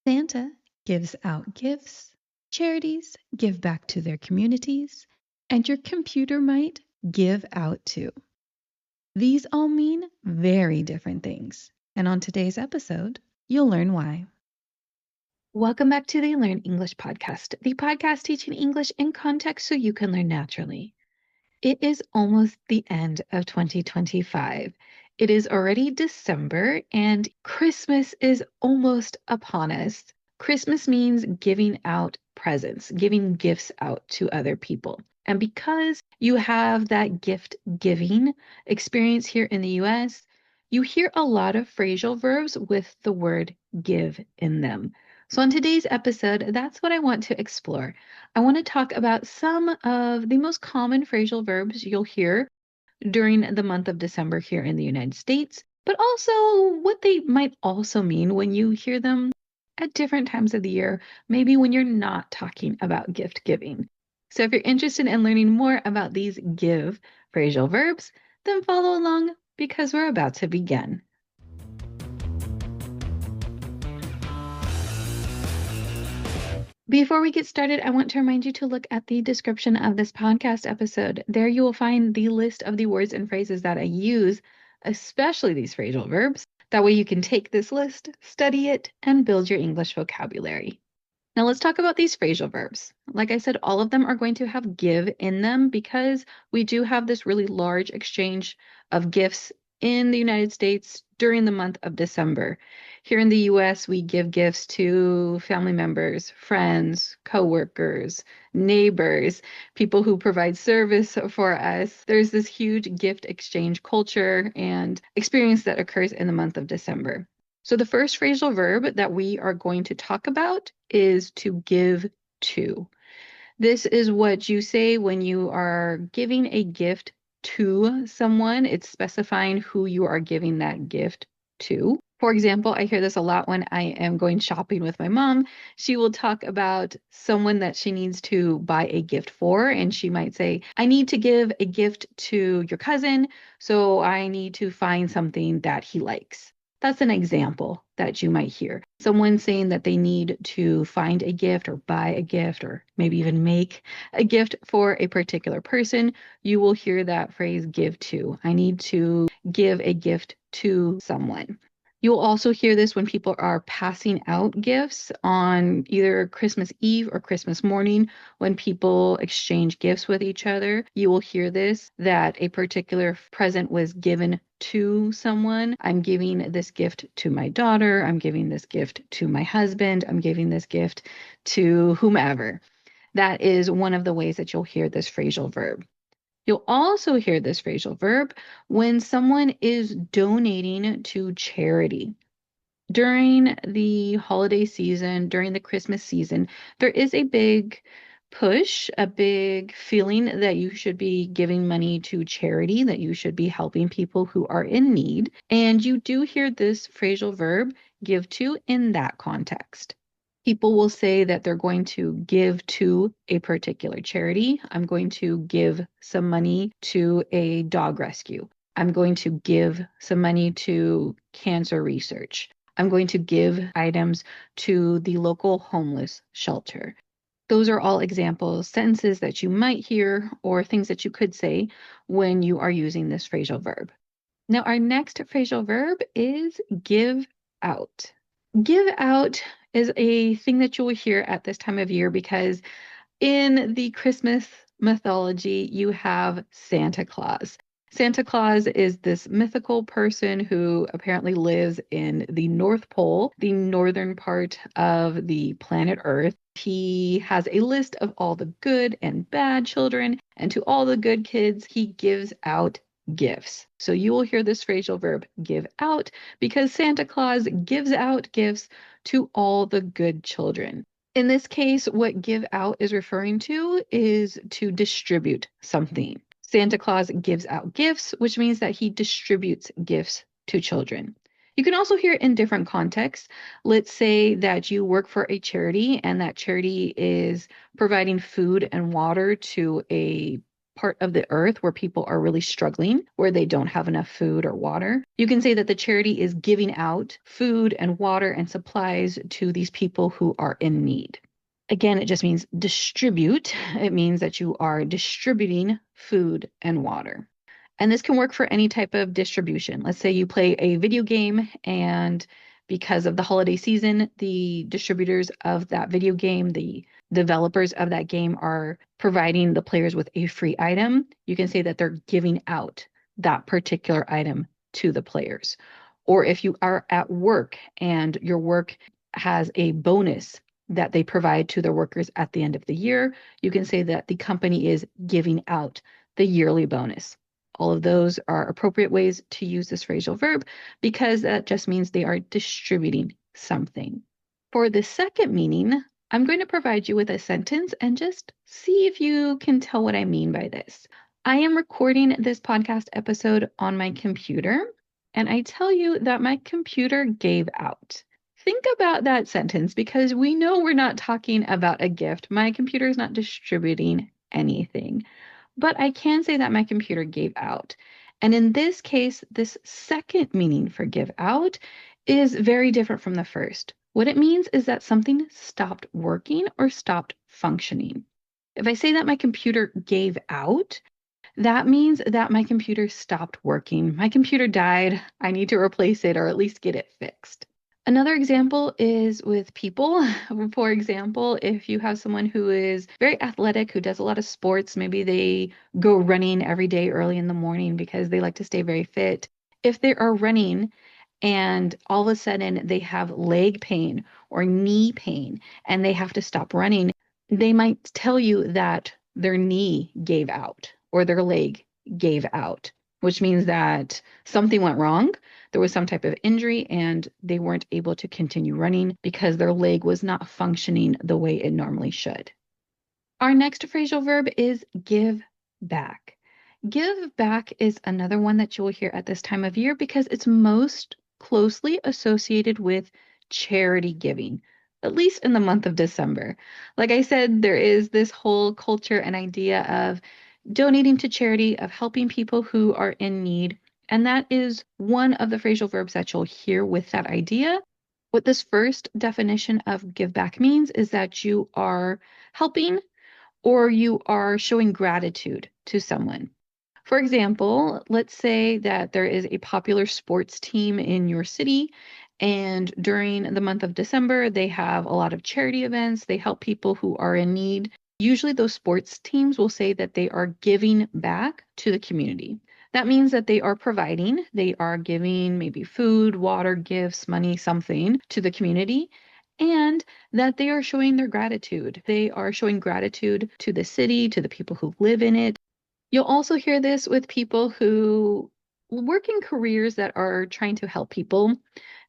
Santa gives out gifts, charities give back to their communities, and your computer might give out too. These all mean very different things. And on today's episode, you'll learn why. Welcome back to the Learn English podcast, the podcast teaching English in context so you can learn naturally. It is almost the end of 2025. It is already December and Christmas is almost upon us. Christmas means giving out presents, giving gifts out to other people. And because you have that gift giving experience here in the US, you hear a lot of phrasal verbs with the word give in them. So, in today's episode, that's what I want to explore. I want to talk about some of the most common phrasal verbs you'll hear during the month of December here in the United States, but also what they might also mean when you hear them at different times of the year, maybe when you're not talking about gift giving. So, if you're interested in learning more about these give phrasal verbs, then follow along because we're about to begin. Before we get started, I want to remind you to look at the description of this podcast episode. There you will find the list of the words and phrases that I use, especially these phrasal verbs. That way you can take this list, study it, and build your English vocabulary. Now let's talk about these phrasal verbs. Like I said, all of them are going to have give in them because we do have this really large exchange of gifts in the United States during the month of December. Here in the US, we give gifts to family members, friends, coworkers, neighbors, people who provide service for us. There's this huge gift exchange culture and experience that occurs in the month of December. So the first phrasal verb that we are going to talk about is to give to. This is what you say when you are giving a gift to someone. It's specifying who you are giving that gift to. For example, I hear this a lot when I am going shopping with my mom. She will talk about someone that she needs to buy a gift for, and she might say, I need to give a gift to your cousin, so I need to find something that he likes. That's an example that you might hear. Someone saying that they need to find a gift or buy a gift or maybe even make a gift for a particular person. You will hear that phrase give to. I need to give a gift to someone. You'll also hear this when people are passing out gifts on either Christmas Eve or Christmas morning when people exchange gifts with each other. You will hear this that a particular present was given to someone. I'm giving this gift to my daughter. I'm giving this gift to my husband. I'm giving this gift to whomever. That is one of the ways that you'll hear this phrasal verb. You'll also hear this phrasal verb when someone is donating to charity. During the holiday season, during the Christmas season, there is a big push, a big feeling that you should be giving money to charity, that you should be helping people who are in need. And you do hear this phrasal verb, give to, in that context. People will say that they're going to give to a particular charity. I'm going to give some money to a dog rescue. I'm going to give some money to cancer research. I'm going to give items to the local homeless shelter. Those are all examples, sentences that you might hear or things that you could say when you are using this phrasal verb. Now, our next phrasal verb is give out. Give out is a thing that you will hear at this time of year because in the Christmas mythology, you have Santa Claus. Santa Claus is this mythical person who apparently lives in the North Pole, the northern part of the planet Earth. He has a list of all the good and bad children, and to all the good kids, he gives out gifts. So you will hear this phrasal verb give out because Santa Claus gives out gifts to all the good children. In this case, what give out is referring to is to distribute something. Santa Claus gives out gifts, which means that he distributes gifts to children. You can also hear it in different contexts. Let's say that you work for a charity and that charity is providing food and water to a part of the earth where people are really struggling, where they don't have enough food or water. You can say that the charity is giving out food and water and supplies to these people who are in need. Again, it just means distribute. It means that you are distributing food and water. And this can work for any type of distribution. Let's say you play a video game, and because of the holiday season, the distributors of that video game, the developers of that game are providing the players with a free item. You can say that they're giving out that particular item to the players. Or if you are at work and your work has a bonus that they provide to their workers at the end of the year, you can say that the company is giving out the yearly bonus. All of those are appropriate ways to use this phrasal verb because that just means they are distributing something. For the second meaning, I'm going to provide you with a sentence and just see if you can tell what I mean by this. I am recording this podcast episode on my computer, and I tell you that my computer gave out. Think about that sentence because we know we're not talking about a gift. My computer is not distributing anything. But I can say that my computer gave out. And in this case, this second meaning for give out is very different from the first. What it means is that something stopped working or stopped functioning. If I say that my computer gave out, that means that my computer stopped working. My computer died. I need to replace it or at least get it fixed. Another example is with people. For example, if you have someone who is very athletic, who does a lot of sports, maybe they go running every day early in the morning because they like to stay very fit. If they are running and all of a sudden they have leg pain or knee pain and they have to stop running, they might tell you that their knee gave out or their leg gave out, which means that something went wrong. There was some type of injury and they weren't able to continue running because their leg was not functioning the way it normally should. Our next phrasal verb is give back. Give back is another one that you will hear at this time of year because it's most closely associated with charity giving, at least in the month of December. Like I said, there is this whole culture and idea of donating to charity, of helping people who are in need. And that is one of the phrasal verbs that you'll hear with that idea. What this first definition of give back means is that you are helping or you are showing gratitude to someone. For example, let's say that there is a popular sports team in your city, and during the month of December, they have a lot of charity events. They help people who are in need. Usually, those sports teams will say that they are giving back to the community. That means that they are providing, they are giving maybe food, water, gifts, money, something to the community, and that they are showing their gratitude. They are showing gratitude to the city, to the people who live in it. You'll also hear this with people who work in careers that are trying to help people.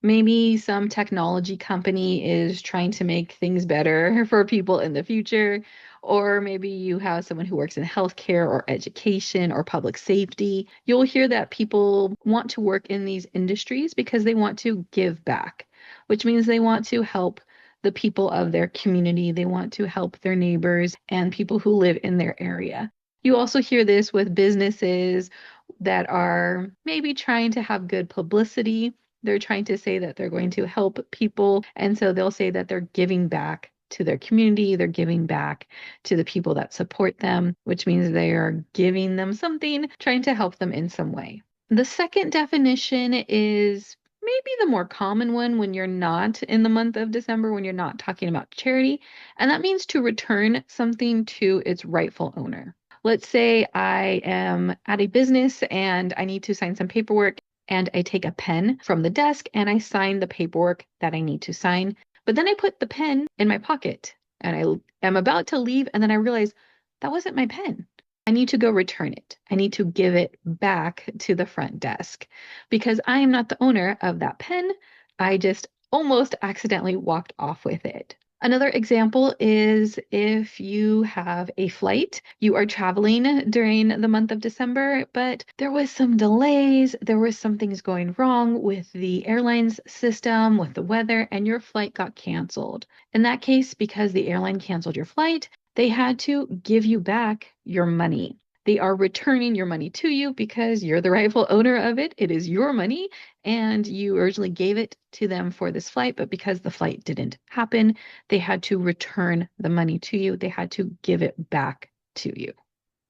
Maybe some technology company is trying to make things better for people in the future. Or maybe you have someone who works in healthcare or education or public safety. You'll hear that people want to work in these industries because they want to give back, which means they want to help the people of their community. They want to help their neighbors and people who live in their area. You also hear this with businesses that are maybe trying to have good publicity. They're trying to say that they're going to help people. And so they'll say that they're giving back to their community. They're giving back to the people that support them, which means they are giving them something, trying to help them in some way. The second definition is maybe the more common one when you're not in the month of December, when you're not talking about charity, and that means to return something to its rightful owner. Let's say I am at a business and I need to sign some paperwork, and I take a pen from the desk and I sign the paperwork that I need to sign. But then I put the pen in my pocket and I am about to leave, and then I realize that wasn't my pen. I need to go return it. I need to give it back to the front desk because I am not the owner of that pen. I just almost accidentally walked off with it. Another example is if you have a flight, you are traveling during the month of December, but there was some delays, there was some things going wrong with the airline's system, with the weather, and your flight got canceled. In that case, because the airline canceled your flight, they had to give you back your money. They are returning your money to you because you're the rightful owner of it. It is your money, and you originally gave it to them for this flight, but because the flight didn't happen, they had to return the money to you. They had to give it back to you.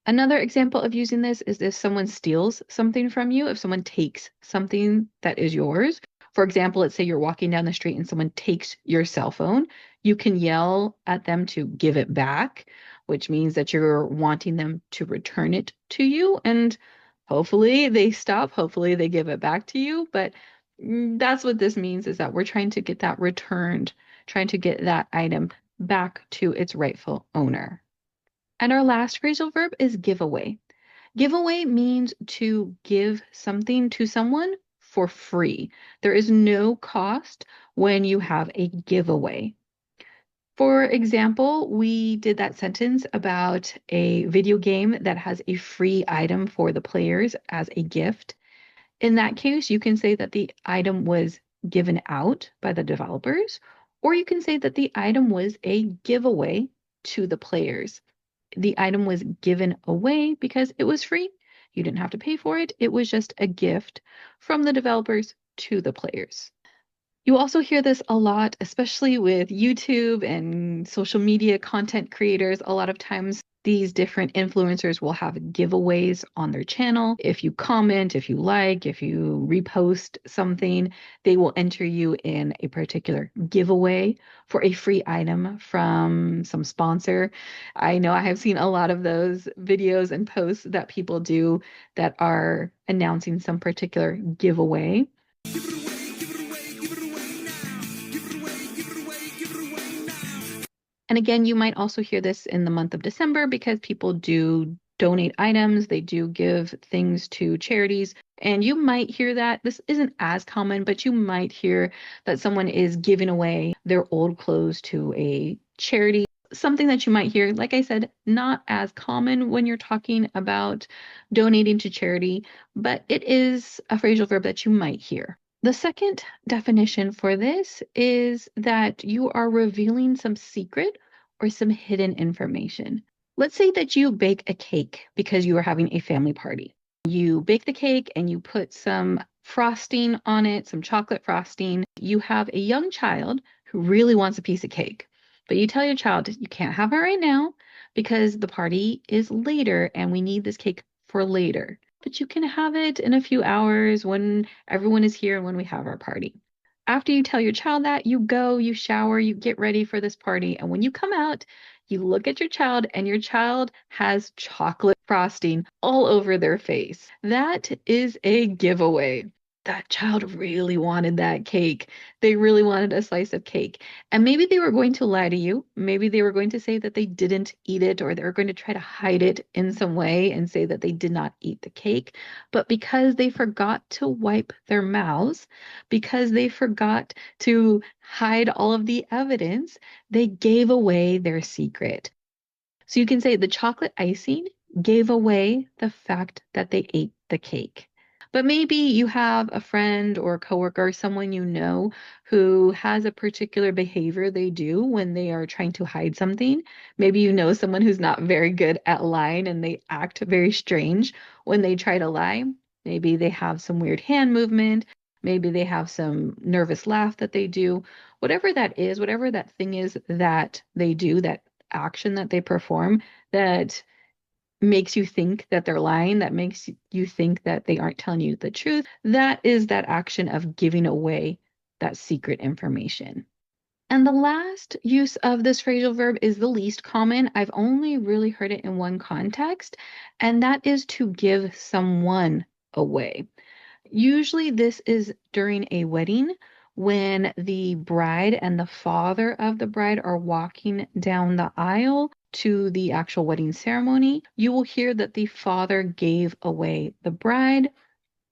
Another example of using this is if someone steals something from you, if someone takes something that is yours. For example, let's say you're walking down the street and someone takes your cell phone. You can yell at them to give it back, which means that you're wanting them to return it to you. And hopefully they stop. Hopefully they give it back to you. But that's what this means, is that we're trying to get that returned, trying to get that item back to its rightful owner. And our last phrasal verb is give away. Give away means to give something to someone for free. There is no cost when you have a giveaway. For example, we did that sentence about a video game that has a free item for the players as a gift. In that case, you can say that the item was given out by the developers, or you can say that the item was a giveaway to the players. The item was given away because it was free. You didn't have to pay for it. It was just a gift from the developers to the players. You also hear this a lot, especially with YouTube and social media content creators. A lot of times, these different influencers will have giveaways on their channel. If you comment, if you like, if you repost something, they will enter you in a particular giveaway for a free item from some sponsor. I know I have seen a lot of those videos and posts that people do that are announcing some particular giveaway. And again, you might also hear this in the month of December because people do donate items, they do give things to charities. And you might hear that this isn't as common, but you might hear that someone is giving away their old clothes to a charity. Something that you might hear, like I said, not as common when you're talking about donating to charity, but it is a phrasal verb that you might hear. The second definition for this is that you are revealing some secret or some hidden information. Let's say that you bake a cake because you are having a family party. You bake the cake and you put some frosting on it, some chocolate frosting. You have a young child who really wants a piece of cake, but you tell your child you can't have it right now because the party is later and we need this cake for later. But you can have it in a few hours when everyone is here and when we have our party. After you tell your child that, you go, you shower, you get ready for this party. And when you come out, you look at your child and your child has chocolate frosting all over their face. That is a giveaway. That child really wanted that cake. They really wanted a slice of cake. And maybe they were going to lie to you. Maybe they were going to say that they didn't eat it, or they were going to try to hide it in some way and say that they did not eat the cake. But because they forgot to wipe their mouths, because they forgot to hide all of the evidence, they gave away their secret. So you can say the chocolate icing gave away the fact that they ate the cake. But maybe you have a friend or a coworker or someone you know who has a particular behavior they do when they are trying to hide something. Maybe you know someone who's not very good at lying and they act very strange when they try to lie. Maybe they have some weird hand movement. Maybe they have some nervous laugh that they do. Whatever that is, whatever that thing is that they do, that action that they perform that makes you think that they're lying, that makes you think that they aren't telling you the truth, that is that action of giving away that secret information. And the last use of this phrasal verb is the least common. I've only really heard it in one context, and that is to give someone away. Usually, this is during a wedding when the bride and the father of the bride are walking down the aisle to the actual wedding ceremony. You will hear that the father gave away the bride.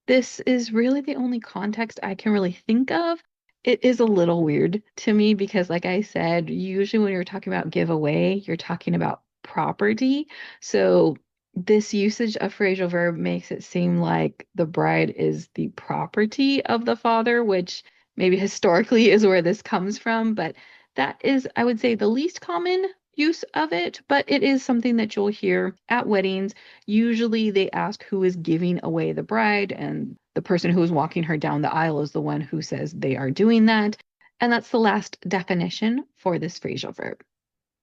This is really the only context I can really think of. It is a little weird to me because, like I said, usually when you're talking about giveaway, you're talking about property. So this usage of phrasal verb makes it seem like the bride is the property of the father, which maybe historically is where this comes from, but that is, I would say, the least common use of it, but it is something that you'll hear at weddings. Usually they ask who is giving away the bride, and the person who is walking her down the aisle is the one who says they are doing that. And that's the last definition for this phrasal verb.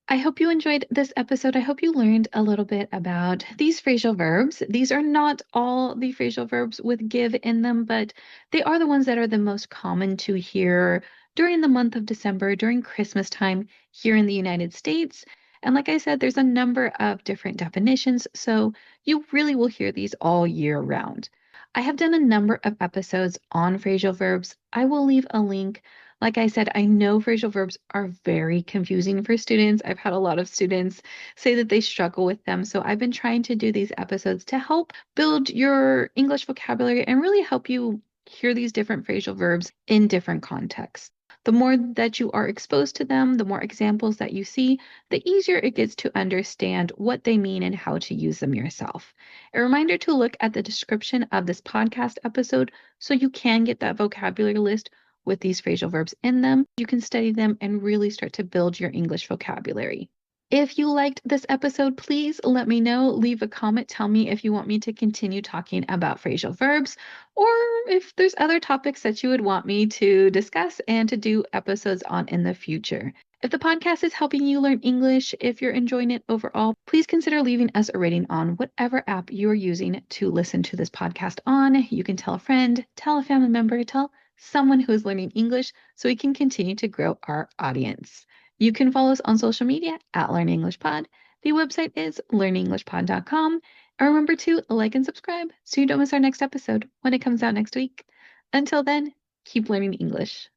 I hope you enjoyed this episode. I hope you learned a little bit about these phrasal verbs. These are not all the phrasal verbs with give in them, but they are the ones that are the most common to hear during the month of December, during Christmas time here in the United States. And like I said, there's a number of different definitions, so you really will hear these all year round. I have done a number of episodes on phrasal verbs. I will leave a link. Like I said, I know phrasal verbs are very confusing for students. I've had a lot of students say that they struggle with them. So I've been trying to do these episodes to help build your English vocabulary and really help you hear these different phrasal verbs in different contexts. The more that you are exposed to them, the more examples that you see, the easier it gets to understand what they mean and how to use them yourself. A reminder to look at the description of this podcast episode so you can get that vocabulary list with these phrasal verbs in them. You can study them and really start to build your English vocabulary. If you liked this episode, please let me know. Leave a comment. Tell me if you want me to continue talking about phrasal verbs or if there's other topics that you would want me to discuss and to do episodes on in the future. If the podcast is helping you learn English, if you're enjoying it overall, please consider leaving us a rating on whatever app you are using to listen to this podcast on. You can tell a friend, tell a family member, tell someone who is learning English so we can continue to grow our audience. You can follow us on social media at Learn English Pod. The website is learnenglishpod.com. And remember to like and subscribe so you don't miss our next episode when it comes out next week. Until then, keep learning English.